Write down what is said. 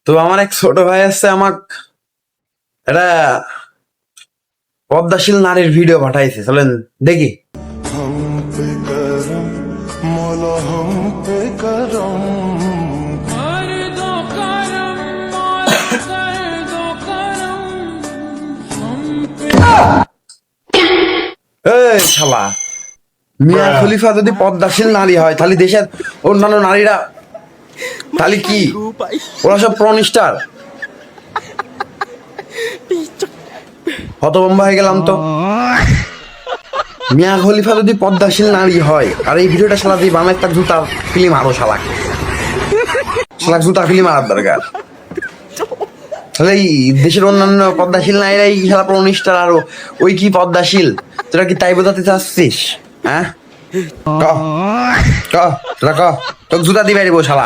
তো আমার এক ছোট ভাই আছে, আমাক এটা পদ্মাশীল নারীর ভিডিও পাঠাইছে, চলেন দেখি। हम पे करम मौला हम पे करम এই শালা, মিয়া খলিফা যদি পদ্মাশীল নারী হয় তাহলে দেশের অন্যান্য নারীরা তাহলে কি ওরা সব প্রনিষ্ঠার? হতভম্বা হয়ে গেলাম তো। মিয়া খলিফা যদি পদ্মাশীল নারী হয়, আর এই ভিডিওটা শালা দিয়ে বামে একটা জুতা ফিল্ম আরো শালাক জুতা ফিল্ম আরার দরকার। তাহলে এই দেশের অন্যান্য পদ্মাশীল নারীরাই খেলা প্রনিষ্ঠার, আর ওই কি পদ্মাশীল? তোরা কি তাই বোঝাতে চাচ্ছিস? হ্যাঁ, ক ক তোরা ক, তোকে জুতা দিবে শালা।